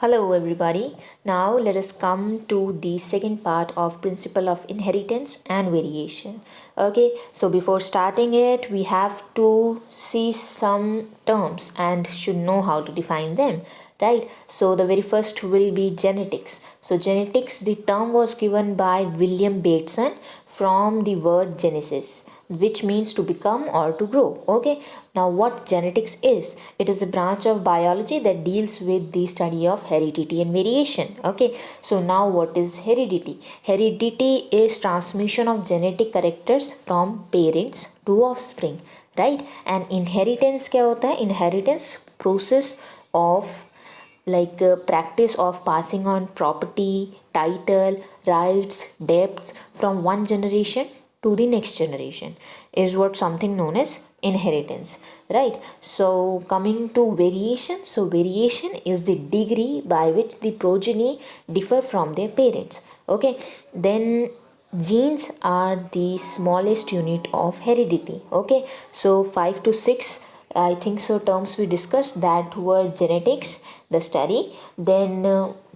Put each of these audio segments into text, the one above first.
Hello everybody. Now let us come to the second part of principle of inheritance and variation. Okay, so before starting it, we have to see some terms and should know how to define them, right? So the very first will be genetics. So genetics, the term was given by William Bateson from the word genesis, which means to become or to grow. Okay, now what genetics is? It is a branch of biology that deals with the study of heredity and variation. Okay, so now what is heredity? Heredity is transmission of genetic characters from parents to offspring, right? And inheritance क्या होता है? Inheritance process of practice of passing on property, title, rights, debts from one generation to the next generation is what something known as inheritance, right? So coming to variation, so variation is the degree by which the progeny differ from their parents. Okay, then genes are the smallest unit of heredity. Okay, so 5 to 6 I think so terms we discussed that were genetics, the study, then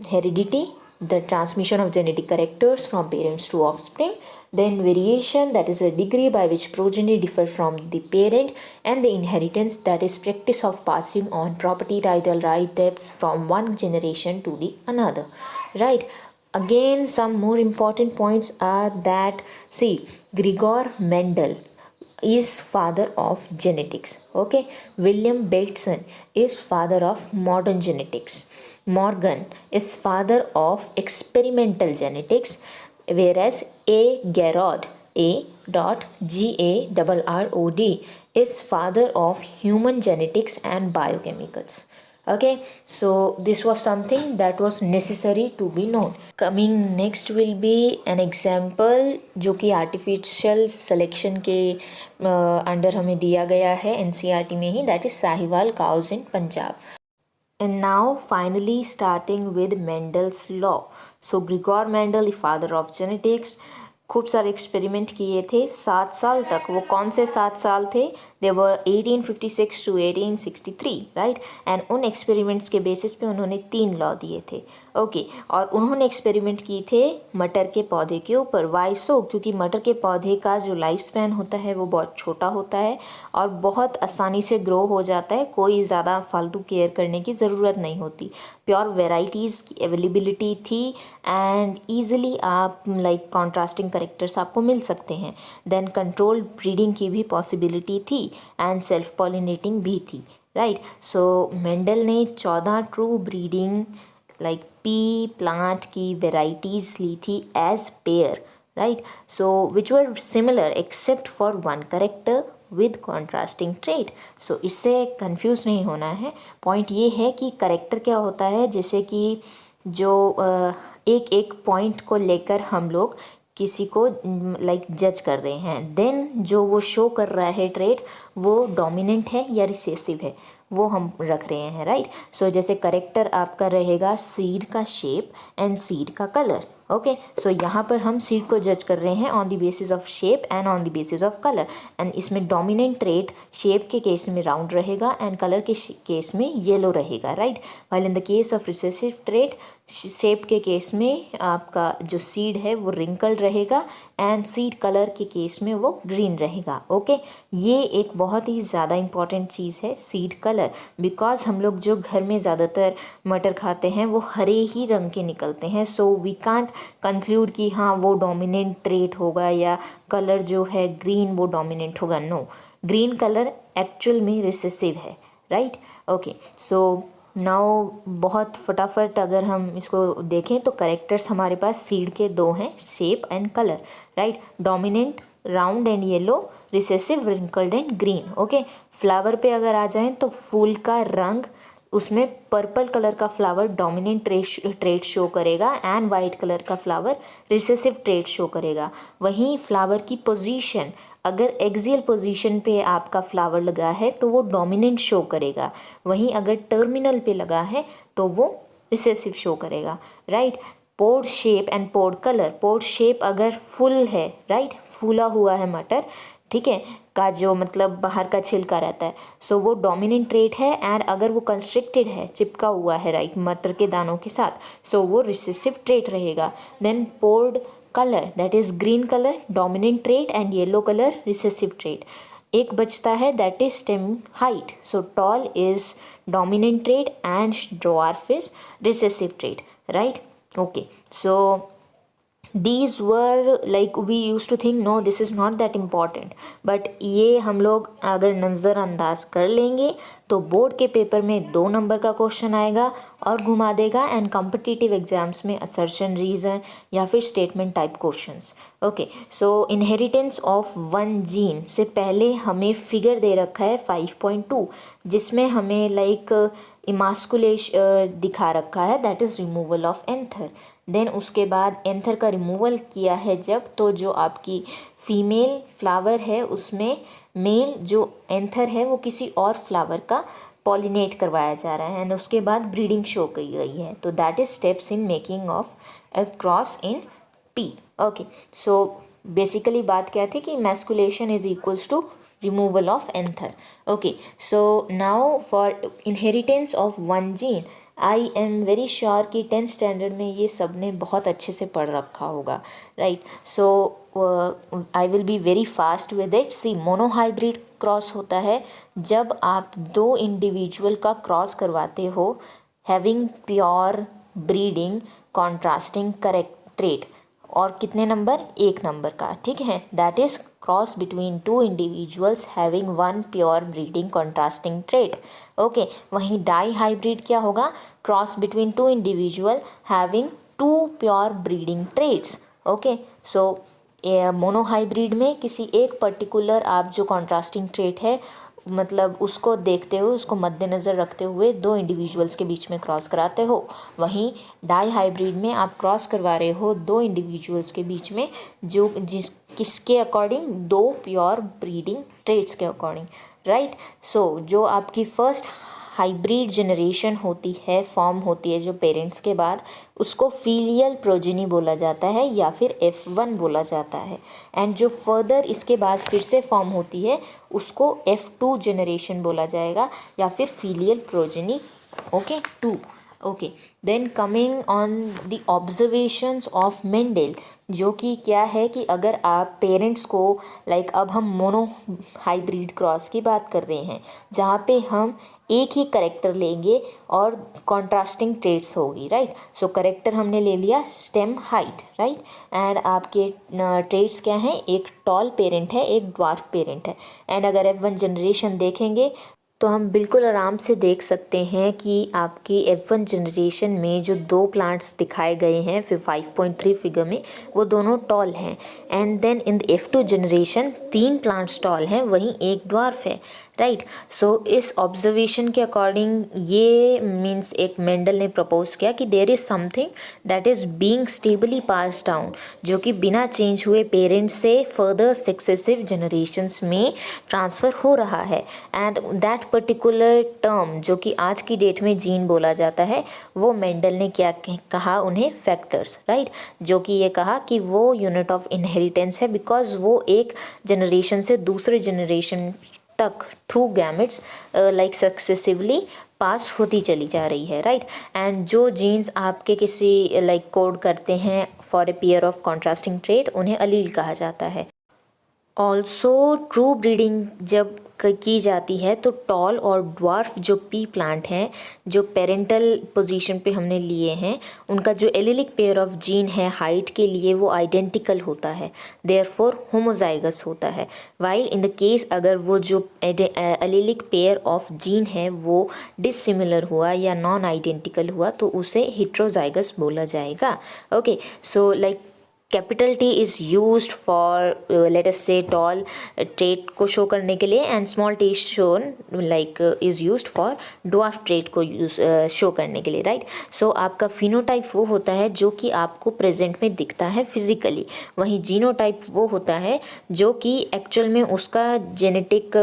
heredity, the transmission of genetic characters from parents to offspring, then variation, that is a degree by which progeny differ from the parent, and the inheritance, that is practice of passing on property, title, right, debts from one generation to the another, right? Again, some more important points are that, see, Gregor Mendel is father of genetics. Okay, William Bateson is father of modern genetics. Morgan is father of experimental genetics, whereas A. Garrod, Garrod is father of human genetics and biochemicals. Okay, so this was something that was necessary to be known. Coming next will be an example जो कि artificial selection के under हमें दिया गया है NCERT में ही, that is Sahiwal cows in Punjab. And now finally starting with Mendel's law. So Gregor Mendel, the father of genetics, खूब सारे एक्सपेरिमेंट किए थे 7 साल तक. वो कौन से 7 साल थे? दे वर 1856 टू 1863, राइट. एंड उन एक्सपेरिमेंट्स के बेसिस पे उन्होंने 3 लॉ दिए थे. ओके, और उन्होंने एक्सपेरिमेंट किए थे मटर के पौधे के ऊपर. वाई सो? क्योंकि मटर के पौधे का जो लाइफ स्पैन होता है वो बहुत छोटा होता है और बहुत आसानी से ग्रो हो जाता है. कोई ज़्यादा फालतू केयर करने की ज़रूरत नहीं होती. प्योर वेराइटीज़ की अवेलेबिलिटी थी एंड ईजिली आप कॉन्ट्रास्टिंग करेक्टर्स आपको मिल सकते हैं. देन कंट्रोल ब्रीडिंग की भी पॉसिबिलिटी थी एंड सेल्फ पॉलिनेटिंग भी थी, राइट. सो मेंडल ने 14 ट्रू ब्रीडिंग पी प्लांट की वेराइटीज़ ली थी as pair, right. So which were similar except for one character with contrasting trait. So इससे कंफ्यूज नहीं होना है. पॉइंट ये है कि करेक्टर क्या होता है, जैसे कि जो एक एक पॉइंट को लेकर हम लोग किसी को जज कर रहे हैं. देन जो वो शो कर रहा है ट्रेट वो डोमिनेंट है या रिसेसिव है वो हम रख रहे हैं, राइट. सो जैसे करेक्टर आपका रहेगा सीड का शेप एंड सीड का कलर. ओके, सो यहाँ पर हम सीड को जज कर रहे हैं on the basis of shape and on the basis of colour. And इसमें डोमिनेंट ट्रेट शेप के केस में राउंड रहेगा एंड कलर के केस में येलो रहेगा, right. While in the case of recessive trait shape के केस में आपका जो सीड है वो रिंकल्ड रहेगा एंड सीड कलर के केस में वो ग्रीन रहेगा. ओके, ये एक बहुत ही ज़्यादा इंपॉर्टेंट चीज़ है सीड कलर, बिकॉज हम लोग जो घर में ज़्यादातर मटर खाते हैं वो हरे ही रंग के निकलते हैं. सो वी कांट कंक्लूड कि हाँ वो डोमिनेंट ट्रेट होगा या कलर जो है ग्रीन वो डोमिनेंट होगा. नो, ग्रीन कलर एक्चुअल में रिसेसिव है, राइट. ओके, सो नाउ बहुत फटाफट अगर हम इसको देखें तो करेक्टर्स हमारे पास सीड के 2 हैं, shape and colour, right. Dominant round and yellow, recessive wrinkled and green. Okay, flower पे अगर आ जाएं तो फूल का रंग, उसमें पर्पल कलर का फ्लावर डोमिनेंट ट्रेट शो करेगा एंड वाइट कलर का फ्लावर रिसेसिव ट्रेट शो करेगा. वहीं फ्लावर की पोजीशन, अगर एक्सियल पोजीशन पे आपका फ्लावर लगा है तो वो डोमिनेंट शो करेगा. वहीं अगर टर्मिनल पे लगा है तो वो रिसेसिव शो करेगा, right. Pod shape and pod colour. Pod shape अगर फुल है, राइट, फूला हुआ है मटर, ठीक है, का जो मतलब बाहर का छिलका रहता है, सो वो डोमिनेंट ट्रेट है। एंड अगर वो कंस्ट्रिक्टेड है, चिपका हुआ है राइट मटर के दानों के साथ, सो वो रिसेसिव ट्रेट रहेगा। Then pod colour, that is green colour, dominant trait, and yellow colour recessive trait. एक बचता है that is stem height, so tall is dominant trait and dwarf is recessive trait, right. Okay, so these were like we used to think no this is not that important, but ये हम लोग अगर नज़रअंदाज कर लेंगे तो board के paper में 2 नंबर का क्वेश्चन आएगा और घुमा देगा। एंड कॉम्पिटिटिव एग्जाम्स में असर्शन, रीज़न या फिर statement type questions. Okay, so inheritance of one gene से पहले हमें फिगर दे रखा है 5.2, जिसमें हमें लाइक इमास्कुलेशन दिखा रखा है, that is removal of anther. Then उसके बाद एंथर का रिमूवल किया है जब, तो जो आपकी फीमेल फ्लावर है उसमें मेल जो एंथर है वो किसी और फ्लावर का पॉलिनेट करवाया जा रहा है, एंड उसके बाद ब्रीडिंग शो की गई है। तो that is steps in making of a cross in pea. Okay, so basically बात क्या थी कि emasculation is equals to removal of anther. Okay, so now for inheritance of one gene, I am very sure कि 10th standard में ये सब ने बहुत अच्छे से पढ़ रखा होगा, right. So I will be very fast with it. See, monohybrid cross होता है जब आप 2 इंडिविजुअल का क्रॉस करवाते हो having pure breeding contrasting correct trait, और कितने नंबर, 1 नंबर का, ठीक है। That is cross between 2 individuals having 1 pure breeding contrasting trait. Okay, वहीं डाई हाइब्रिड क्या होगा, cross between 2 individual having 2 pure breeding traits. Okay, so monohybrid में किसी एक पर्टिकुलर आप जो कॉन्ट्रास्टिंग ट्रेट है मतलब उसको देखते हुए, उसको मद्देनज़र रखते हुए 2 इंडिविजुअल्स के बीच में क्रॉस कराते हो। वहीं डाई हाइब्रिड में आप क्रॉस करवा रहे हो 2 इंडिविजुअल्स के बीच में जो किसके अकॉर्डिंग, 2 प्योर ब्रीडिंग ट्रेट्स के अकॉर्डिंग, राइट। सो जो आपकी फर्स्ट हाइब्रिड जनरेशन होती है, फॉर्म होती है जो पेरेंट्स के बाद, उसको फीलियल प्रोजेनी बोला जाता है या फिर F1 बोला जाता है। एंड जो फर्दर इसके बाद फिर से फॉर्म होती है उसको F2 जनरेशन बोला जाएगा या फिर filial progeny, okay, 2। Okay, then coming on the observations of Mendel, जो कि क्या है कि अगर आप पेरेंट्स को लाइक अब हम मोनो हाइब्रिड क्रॉस की बात कर रहे हैं जहाँ पे हम एक ही करेक्टर लेंगे और कॉन्ट्रास्टिंग ट्रेट्स होगी, राइट। सो करेक्टर हमने ले लिया स्टेम हाइट, राइट, एंड आपके ट्रेट्स क्या हैं, एक टॉल पेरेंट है, एक ड्वार्फ पेरेंट है। एंड अगर F1 जनरेशन देखेंगे तो हम बिल्कुल आराम से देख सकते हैं कि आपकी F1 जनरेशन में जो 2 प्लांट्स दिखाए गए हैं फिर 5.3 फिगर में, वो दोनों टॉल हैं। And then in F2 generation 3 plants tall हैं, वहीं एक ड्वार्फ है, राइट। सो इस ऑब्जर्वेशन के अकॉर्डिंग ये मीन्स एक मेंडल ने प्रपोज किया कि there is something that is being stably pass down, जो कि बिना चेंज हुए पेरेंट्स से फर्दर सक्सेसिव जनरेशन्स में ट्रांसफ़र हो रहा है। एंड दैट पर्टिकुलर टर्म जो कि आज की डेट में जीन बोला जाता है, वो मेंडल ने क्या कहा, उन्हें फैक्टर्स, राइट, जो कि ये कहा कि वो यूनिट ऑफ इनहेरिटेंस है बिकॉज वो एक जनरेशन से दूसरे जनरेशन तक थ्रू गैमेट्स लाइक सक्सेसिवली पास होती चली जा रही है, राइट। एंड जो जीन्स आपके किसी लाइक कोड करते हैं for a pair of contrasting trait, उन्हें अलील कहा जाता है। ऑल्सो ट्रू ब्रीडिंग जब की जाती है तो टॉल और ड्वार्फ जो पी प्लांट हैं जो पेरेंटल पोजीशन पे हमने लिए हैं, उनका जो एलिलिक पेयर ऑफ जीन है हाइट के लिए वो आइडेंटिकल होता है, देयरफॉर होमोजाइगस होता है। वाइल इन द केस अगर वो जो एलिलिक पेयर ऑफ जीन है वो डिसिमिलर हुआ या नॉन आइडेंटिकल हुआ तो उसे हेट्रोजाइगस बोला जाएगा। Okay, so like capital T is used for let us से टॉल ट्रेट को शो करने के लिए, and small t shown like is used for dwarf trait को शो करने के लिए, राइट। सो आपका फिनोटाइप वो होता है जो कि आपको प्रेजेंट में दिखता है फिजिकली, वहीं जीनोटाइप वो होता है जो कि एक्चुअल में उसका जेनेटिक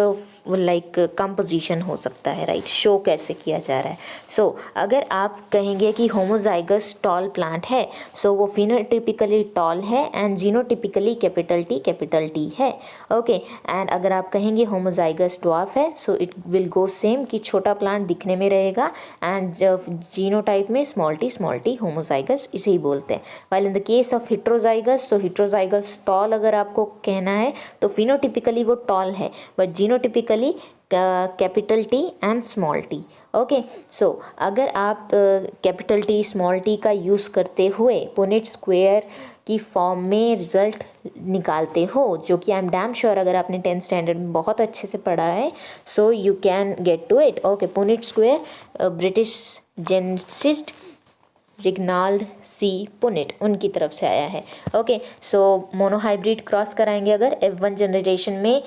लाइक कंपोजिशन हो सकता है, राइट, शो कैसे किया जा रहा है। सो अगर आप कहेंगे कि होमोजाइगस टॉल प्लांट है, सो वो फिनोटिपिकली टॉल है एंड जीनोटिपिकली कैपिटल टी है, ओके। एंड अगर आप कहेंगे होमोजाइगस ड्वार्फ है, so it will go same कि छोटा प्लांट दिखने में रहेगा एंड जब जीनोटाइप में स्मॉल टी होमोजाइगस इसे ही बोलते हैं। While in the case of heterozygous, so heterozygous tall अगर आपको कहना है तो फिनोटिपिकली वो टॉल है, but genotypically capital T and small T, okay. So अगर आप कैपिटल टी स्मॉल टी का यूज़ करते हुए पुनेट स्क्वायर की फॉर्म में रिजल्ट निकालते हो, जो कि आई एम डैम श्योर अगर आपने 10th स्टैंडर्ड में बहुत अच्छे से पढ़ा है, so you can get to it, okay. Punnett square British geneticist Reginald C Punnett उनकी तरफ से आया है, ओके। सो मोनोहाइब्रिड क्रॉस कराएंगे अगर F1 जनरेशन में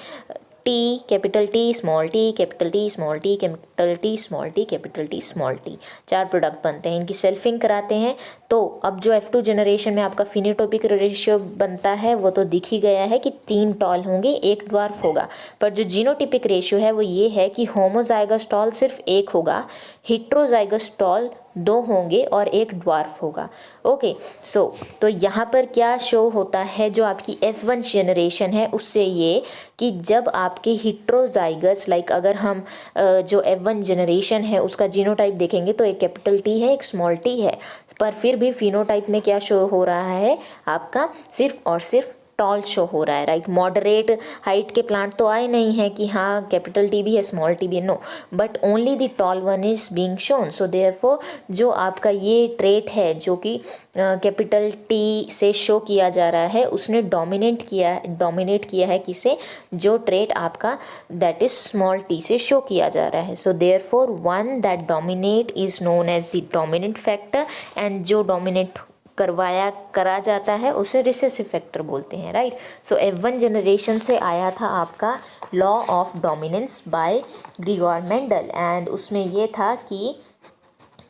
T capital T small T capital T small T capital T small T capital T small T 4 product बनते हैं, इनकी सेल्फिंग कराते हैं। तो अब जो F2 जनरेशन में आपका फिनोटाइपिक रेशियो बनता है वो तो दिख ही गया है कि 3 टॉल होंगे, 1 ड्वार्फ होगा। पर जो जीनोटिपिक रेशियो है वो ये है कि होमोजाइगस टॉल सिर्फ 1 होगा, हिट्रोजाइगस टॉल 2 होंगे और 1 ड्वार्फ होगा, ओके। सो तो यहाँ पर क्या शो होता है जो आपकी F1 जनरेशन है उससे, ये कि जब आपके हिट्रोजाइगस लाइक अगर हम जो F1 जनरेशन है उसका जीनोटाइप देखेंगे तो एक कैपिटल टी है, एक स्मॉल टी है, पर फिर भी फिनोटाइप में क्या शो हो रहा है आपका, सिर्फ और सिर्फ टॉल शो हो रहा है, राइट। मॉडरेट हाइट के प्लांट तो आए नहीं है कि हाँ कैपिटल टी भी है स्मॉल टी भी है, no, but only the tall one is being shown. So therefore जो आपका ये ट्रेट है जो कि कैपिटल टी से शो किया जा रहा है, उसने डोमिनेट किया है किसे, जो ट्रेट आपका दैट इज स्मॉल टी से शो किया जा रहा है। So therefore one that dominate is known as the dominant factor, and जो डोमिनेट करा जाता है उसे रिसेसिव फैक्टर बोलते हैं, राइट। सो F1 जनरेशन से आया था आपका law of dominance by Gregor Mendel, and उसमें ये था कि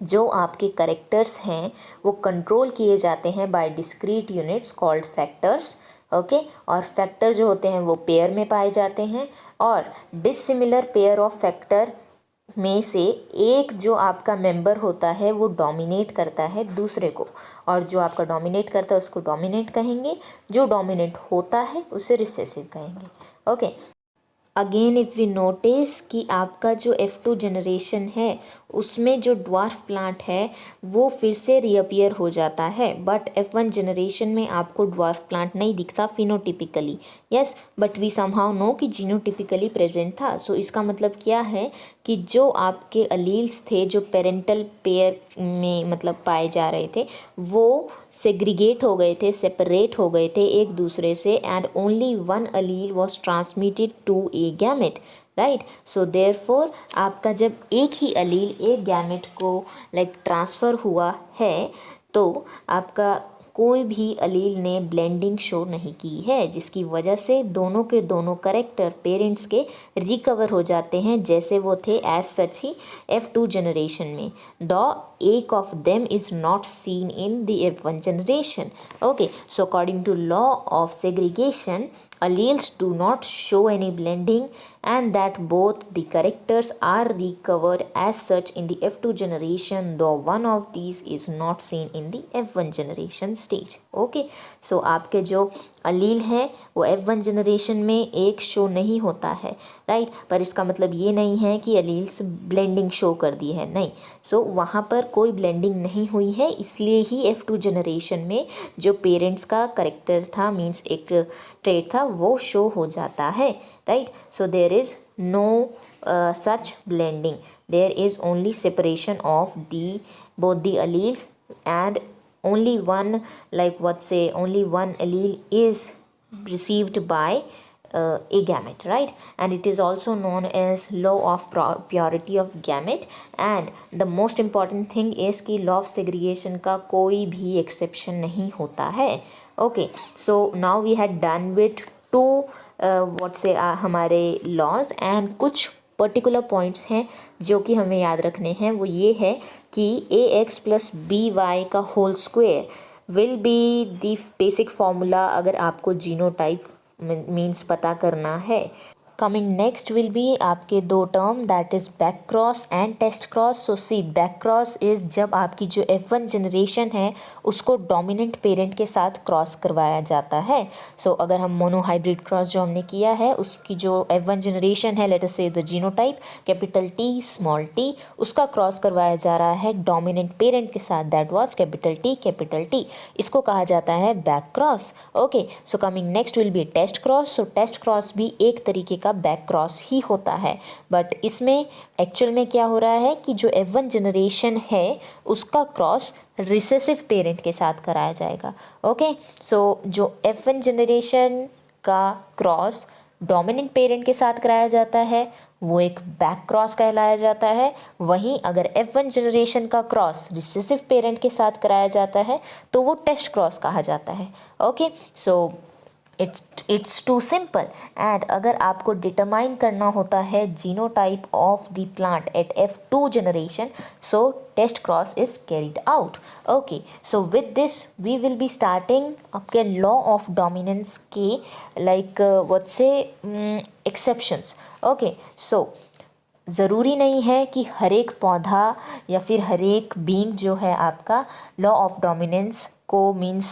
जो आपके करेक्टर्स हैं वो कंट्रोल किए जाते हैं by discrete units called factors, okay. और फैक्टर जो होते हैं वो पेयर में पाए जाते हैं, और डिसिमिलर पेयर ऑफ फैक्टर में से एक जो आपका मेंबर होता है वो डोमिनेट करता है दूसरे को, और जो आपका डोमिनेट करता है उसको डोमिनेट कहेंगे, जो डोमिनेट होता है उसे रिसेसिव कहेंगे, okay. Again if we notice कि आपका जो F2 जनरेशन है उसमें जो ड्वार्फ प्लांट है वो फिर से रीअपियर हो जाता है, बट F1 जनरेशन में आपको ड्वार्फ प्लांट नहीं दिखता phenotypically, yes, but we somehow know कि जीनोटिपिकली प्रेजेंट था। सो इसका मतलब क्या है कि जो आपके अलील्स थे जो पेरेंटल पेयर में मतलब पाए जा रहे थे वो सेग्रीगेट हो गए थे, सेपरेट हो गए थे एक दूसरे से, and only one allele was transmitted to a gamete, right. So therefore आपका जब एक ही अलील एक गैमेट को लाइक ट्रांसफ़र हुआ है तो आपका कोई भी अलील ने ब्लेंडिंग शो नहीं की है, जिसकी वजह से दोनों के दोनों करेक्टर पेरेंट्स के रिकवर हो जाते हैं जैसे वो थे एज सच ही F2 जनरेशन में, द एक of them is not seen in the F1 generation, okay. So according to law of segregation alleles do not show any blending, and that both the characters are recovered as such in the F2 generation, though one of these is not seen in the F1 generation stage, okay। so आपके जो अलील हैं वो F1 generation में एक show नहीं होता है, right, पर इसका मतलब ये नहीं है कि अलील्स ब्लेंडिंग शो कर दी है, नहीं। सो वहाँ पर कोई ब्लेंडिंग नहीं हुई है, इसलिए ही F2 जनरेशन में जो पेरेंट्स का करेक्टर था मीन्स एक ट्रेट था वो शो हो जाता है, right. So there is no such blending, there is only separation of both the alleles, and only one only one allele is received by a gamete, right, and it is also known as law of purity of gamete, and the most important thing is कि law of segregation का कोई भी exception नहीं होता है, okay। so now we had done with two हमारे laws, and कुछ particular points हैं जो कि हमें याद रखने हैं, वो ये है कि ax प्लस by का whole square will be the basic formula अगर आपको जीनोटाइप मीन्स पता करना है, कमिंग नेक्स्ट विल बी आपके दो term, that is back cross and test cross. So see, back cross is जब आपकी जो F1 जनरेशन है उसको डोमिनेंट पेरेंट के साथ क्रॉस करवाया जाता है. सो अगर हम मोनोहाइब्रिड क्रॉस जो हमने किया है उसकी जो F1 जनरेशन है, लेट अस से the genotype capital T small t, उसका क्रॉस करवाया जा रहा है डोमिनेंट पेरेंट के साथ, दैट वाज कैपिटल T. इसको कहा जाता है back cross. Okay, so coming next will be test cross. So test cross भी एक तरीके का बैक क्रॉस ही होता है, बट इसमें एक्चुअल में क्या हो रहा है कि जो F1 जनरेशन है उसका क्रॉस रिसेसिव पेरेंट के साथ कराया जाएगा. ओके, सो जो F1 जनरेशन का क्रॉस डोमिनेंट पेरेंट के साथ कराया जाता है वो एक बैक क्रॉस कहलाया जाता है. वहीं अगर F1 जनरेशन का क्रॉस रिसेसिव पेरेंट के साथ कराया जाता है तो वो टेस्ट क्रॉस कहा जाता है. Okay, so it's too simple. And अगर आपको डिटरमाइन करना होता है genotype of the plant at F2 generation, so test cross is carried out. Okay, so with this we will be starting आपके लॉ ऑफ डोमिनेंस के like what से exceptions. Okay, so ज़रूरी नहीं है कि हर एक पौधा या फिर हर एक बीइंग जो है आपका लॉ ऑफ डोमिनेंस को मीन्स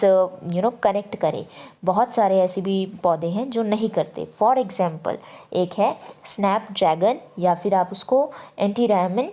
कनेक्ट करे. बहुत सारे ऐसे भी पौधे हैं जो नहीं करते. फॉर एग्जांपल एक है स्नैपड्रैगन, या फिर आप उसको एंटीरायमन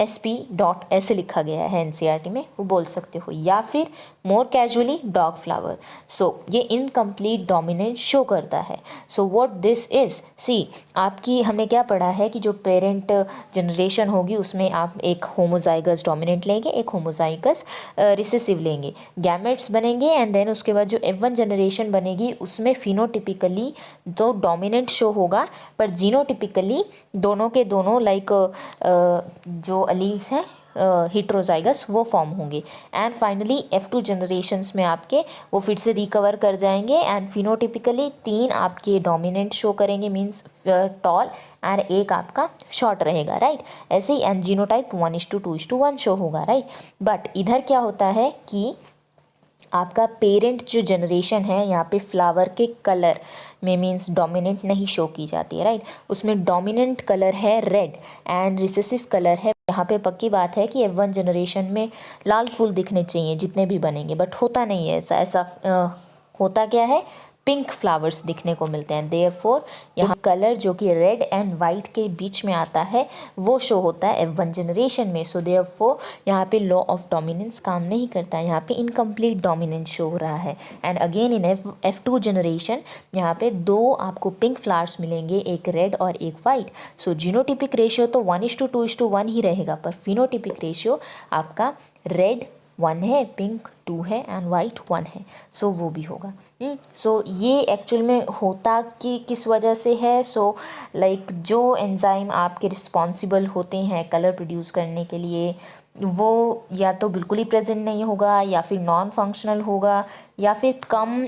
SP डॉट ऐसे लिखा गया है NCERT में, वो बोल सकते हो, या फिर मोर कैजुअली डॉग फ्लावर. सो ये इनकम्प्लीट डोमिनेंस शो करता है. सो व्हाट दिस इज़, सी आपकी हमने क्या पढ़ा है कि जो पेरेंट जनरेशन होगी उसमें आप एक होमोजाइगस डोमिनेंट लेंगे, एक होमोजाइगस रिसेसिव लेंगे, गैमेट्स बनेंगे, एंड देन उसके बाद जो F1 जनरेशन बनेगी उसमें फिनोटिपिकली तो डोमिनेंट शो होगा, पर जीनोटिपिकली दोनों के दोनों लाइक जो अलील्स हैं हिट्रोजाइगस वो फॉर्म होंगे. एंड फाइनली F2 जनरेशन्स में आपके वो फिर से रिकवर कर जाएंगे एंड फिनोटिपिकली 3 आपके डोमिनेंट शो करेंगे, मीन्स टॉल, एंड एक आपका शॉर्ट रहेगा, राइट. ऐसे ही एंड जीनोटाइप 1:2:1 शो होगा, राइट. बट इधर क्या होता है कि आपका पेरेंट जो जनरेशन है यहाँ पे फ्लावर के कलर में मीन्स डोमिनेंट नहीं शो की जाती है, राइट. उसमें डोमिनेंट कलर है रेड एंड रिसेसिव कलर है. यहाँ पे पक्की बात है कि F1 जनरेशन में लाल फूल दिखने चाहिए जितने भी बनेंगे, बट होता नहीं है ऐसा होता क्या है, पिंक फ्लावर्स दिखने को मिलते हैं. देयरफॉर यहाँ कलर जो कि रेड एंड वाइट के बीच में आता है वो शो होता है F1 जनरेशन में. सो देयरफॉर यहाँ पे लॉ ऑफ डोमिनेंस काम नहीं करता है, यहाँ पे इनकम्प्लीट डोमिनेंस शो हो रहा है. And again in F2 generation यहाँ पे 2 आपको पिंक फ्लावर्स मिलेंगे, एक रेड और एक वाइट. सो जीनोटिपिक रेशियो तो 1:2:1 ही रहेगा, पर फिनोटिपिक रेशियो आपका रेड 1 है, पिंक 2 है एंड वाइट 1 है. सो वो भी होगा. सो ये एक्चुअल में होता कि किस वजह से है. सो लाइक जो एंजाइम आपके रिस्पॉन्सिबल होते हैं कलर प्रोड्यूस करने के लिए वो या तो बिल्कुल ही प्रेजेंट नहीं होगा, या फिर नॉन फंक्शनल होगा, या फिर कम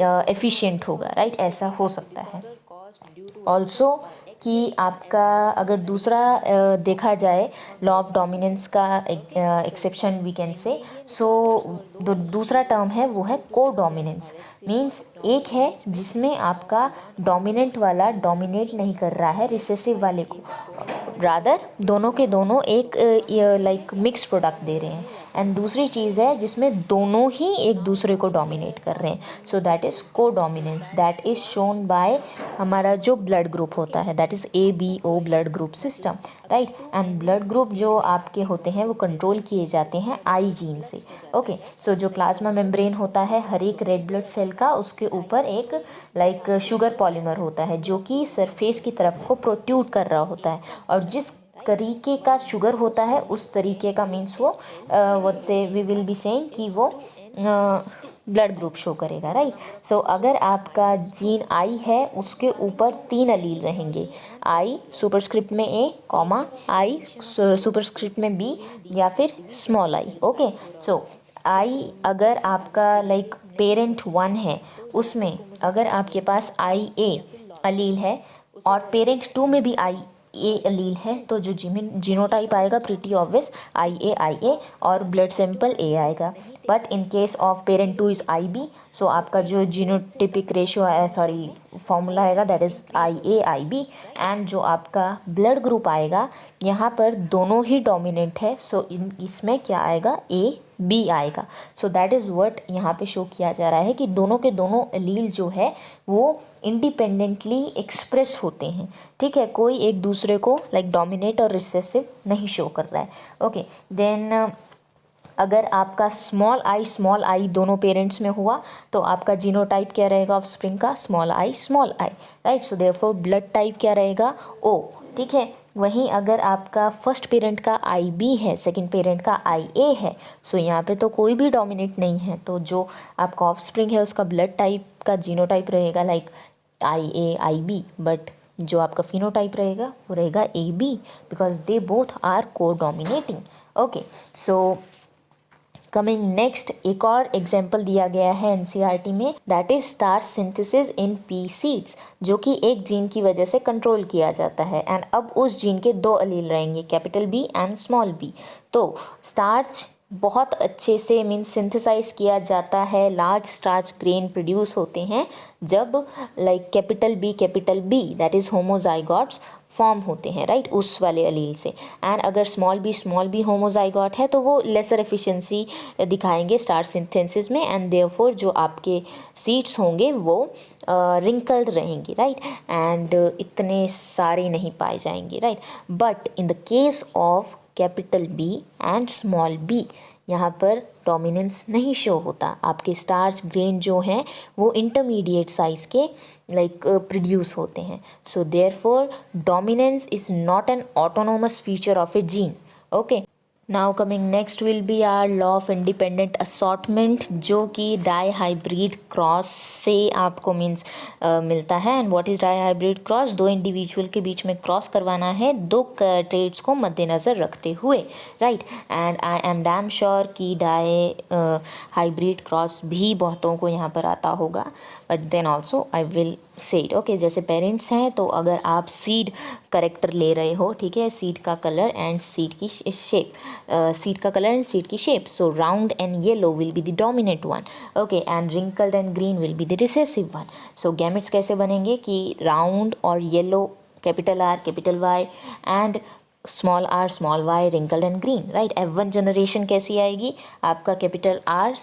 एफिशिएंट होगा, राइट. ऐसा हो सकता है. ऑल्सो कि आपका अगर दूसरा देखा जाए लॉ ऑफ डोमिनेंस का एक्सेप्शन वी कैन से, सो दूसरा टर्म है वो है को डोमिनेंस. मीन्स एक है जिसमें आपका डोमिनेंट वाला डोमिनेट नहीं कर रहा है रिसेसिव वाले को, रादर दोनों के दोनों एक लाइक मिक्स प्रोडक्ट दे रहे हैं. एंड दूसरी चीज़ है जिसमें दोनों ही एक दूसरे को डोमिनेट कर रहे हैं. सो दैट इज़ को dominance, that is shown by हमारा जो ब्लड ग्रुप होता है, that is ABO blood group system, right. And blood group जो आपके होते हैं वो कंट्रोल किए जाते हैं आई जीन से. ओके, सो जो प्लाज्मा मेम्ब्रेन होता है हर एक रेड ब्लड सेल का, उसके ऊपर एक लाइक शुगर पॉलीमर होता है जो कि सरफेस की तरफ को प्रोट्रूड कर रहा होता है, और जिस तरीके का शुगर होता है उस तरीके का मीन्स वो व्हाट से वी विल बी सेइंग कि वो ब्लड ग्रुप शो करेगा, राइट. सो अगर आपका जीन आई है उसके ऊपर 3 अलील रहेंगे, आई सुपरस्क्रिप्ट में A कॉमा आई सुपरस्क्रिप्ट में B या फिर स्मॉल आई. ओके, सो आई अगर आपका लाइक पेरेंट 1 है उसमें अगर आपके पास IA अलील है और पेरेंट 2 में भी IA ए अलील है तो जो जीनोटाइप आएगा प्रीटी ऑब्वियस IA और ब्लड सैंपल A आएगा। But in case of parent 2 is IB, सो आपका जो जीनोटिपिक रेशियो है, सॉरी फॉर्मूला आएगा that is IA IB। And जो आपका ब्लड ग्रुप आएगा यहाँ पर दोनों ही डोमिनेंट है, सो इसमें क्या आएगा AB आएगा। सो दैट इज़ व्हाट यहाँ पे शो किया जा रहा है कि दोनों के दोनों एलील जो है वो इंडिपेंडेंटली एक्सप्रेस होते हैं, ठीक है, कोई एक दूसरे को लाइक डोमिनेट और रिसेसिव नहीं शो कर रहा है। ओके देन अगर आपका स्मॉल आई दोनों पेरेंट्स में हुआ तो आपका जीनोटाइप क्या रहेगा ऑफस्प्रिंग का, small I right. So therefore blood type क्या रहेगा O, ठीक है। वहीं अगर आपका फर्स्ट पेरेंट का IB है, सेकंड पेरेंट का IA है, सो यहाँ पे तो कोई भी डोमिनेट नहीं है, तो जो आपका ऑफस्प्रिंग है उसका ब्लड टाइप का जीनोटाइप रहेगा लाइक IA IB, बट जो आपका फिनोटाइप रहेगा वो रहेगा AB because they both are को dominating. Okay so coming next एक और एग्जाम्पल दिया गया है NCERT में, that is starch synthesis in pea seeds, जो कि एक जीन की वजह से कंट्रोल किया जाता है। एंड अब उस जीन के 2 अलील रहेंगे, capital B and small b। तो स्टार्च बहुत अच्छे से मीन्स सिंथेसाइज किया जाता है, लार्ज स्टार्च ग्रेन प्रोड्यूस होते हैं जब like capital B that is homozygotes form होते हैं, राइट, उस वाले अलील से। एंड अगर स्मॉल b होमोजाइगोट है तो वो लेसर एफिशिएंसी दिखाएंगे स्टार्च सिंथेसिस में, एंड देयरफॉर जो आपके सीड्स होंगे वो रिंकल्ड रहेंगी, राइट, एंड इतने सारे नहीं पाए जाएंगे, right. But in the case of capital B and small b यहाँ पर डोमिनेंस नहीं शो होता, आपके स्टार्च ग्रेन जो हैं वो इंटरमीडिएट साइज़ के लाइक प्रोड्यूस होते हैं। So therefore dominance is not an autonomous feature of a gene. Okay now coming next will be our law of independent assortment, जो कि डाई हाइब्रिड क्रॉस से आपको मीन्स मिलता है। And what is dihybrid cross, 2 individual के बीच में cross करवाना है 2 ट्रेड्स को मद्देनज़र रखते हुए, right. And I am damn sure कि डाई हाइब्रिड क्रॉस भी बहुतों को यहाँ पर आता होगा, but then also I will say it. Okay जैसे पेरेंट्स हैं तो अगर आप सीड करेक्टर ले रहे हो, ठीक है, सीड का कलर एंड सीड की शेप, सीड का कलर एंड सीड की shape, so round and yellow will be the dominant one, okay, and wrinkled and green will be the recessive one. So gametes कैसे बनेंगे कि round और yellow capital R capital Y and small y wrinkle and green, right. F1 generation कैसी आएगी, आपका capital R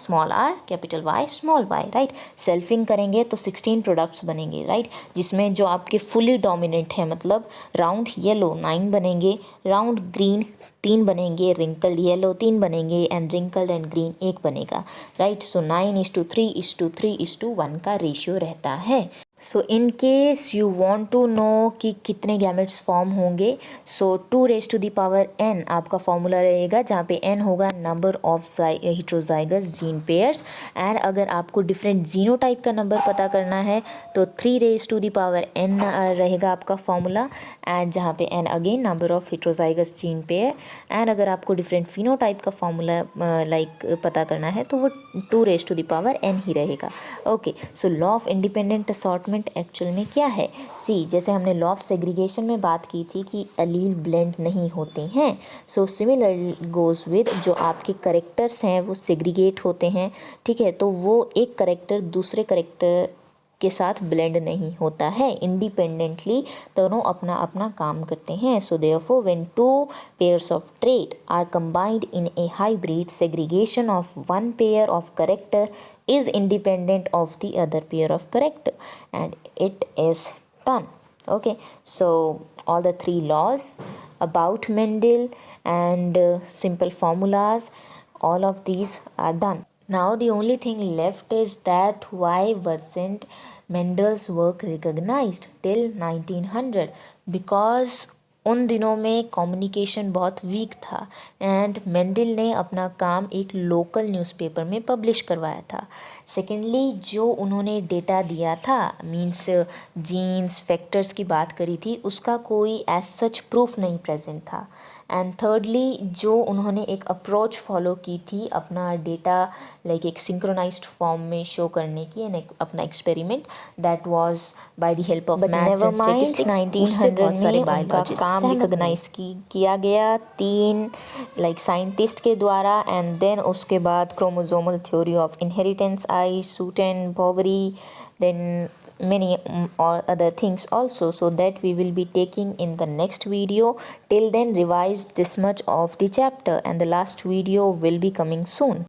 capital Y small y, right. Selfing करेंगे तो 16 products बनेंगे, राइट, जिसमें जो आपके फुली डोमिनेंट है मतलब राउंड येलो 9 बनेंगे, राउंड ग्रीन 3 बनेंगे, रिंकल येलो 3 बनेंगे एंड रिंकल एंड ग्रीन 1 बनेगा, राइट। सो 9:3:3:1 का रेशियो रहता है। सो in case you want to know कि कितने गैमेट्स फॉर्म होंगे, सो 2n आपका फॉर्मूला रहेगा, जहाँ पे n होगा number of heterozygous gene pairs. And अगर आपको डिफरेंट जीनोटाइप का नंबर पता करना है तो 3n रहेगा आपका फॉर्मूला, एंड जहाँ पे n again number of heterozygous gene pair. And अगर आपको डिफरेंट फिनोटाइप का फॉर्मूला लाइक पता करना है तो वो 2n ही रहेगा। Okay so law of independent assortment actual में क्या है, सी जैसे हमने लॉ ऑफ सेग्रीगेशन में बात की थी कि अलील ब्लेंड नहीं होते हैं, सो सिमिलर गोज विद जो आपके करेक्टर्स हैं वो सेग्रीगेट होते हैं, ठीक है, तो वो एक करेक्टर दूसरे करेक्टर के साथ ब्लेंड नहीं होता है, इंडिपेंडेंटली दोनों अपना अपना काम करते हैं। So therefore when 2 pairs of trait are combined in a hybrid, segregation of 1 pair of character is independent of the other pair of character and it is done. Okay, so all the 3 laws about Mendel and simple formulas, all of these are done. Now the only thing left is that why wasn't Mendel's work recognized till 1900, because उन दिनों में communication बहुत week था and Mendel ने अपना काम एक local newspaper में पब्लिश करवाया था। सेकेंडली जो उन्होंने डेटा दिया था मींस जीन्स फैक्टर्स की बात करी थी, उसका कोई एज सच प्रूफ नहीं प्रेजेंट था। एंड थर्डली जो उन्होंने एक अप्रोच फॉलो की थी अपना डेटा लाइक एक सिंक्रोनाइज्ड फॉर्म में शो करने की एंड अपना experiment, that was by the help of maths and statistics. 1900 में उनका नाम रिकॉग्नाइज किया गया 3 लाइक साइंटिस्ट के द्वारा, एंड देन उसके बाद क्रोमोसोमल थ्योरी ऑफ इनहेरिटेंस आई, Sutton, Boveri, then many or other things also, so that we will be taking in the next video. Till then, revise this much of the chapter and the last video will be coming soon.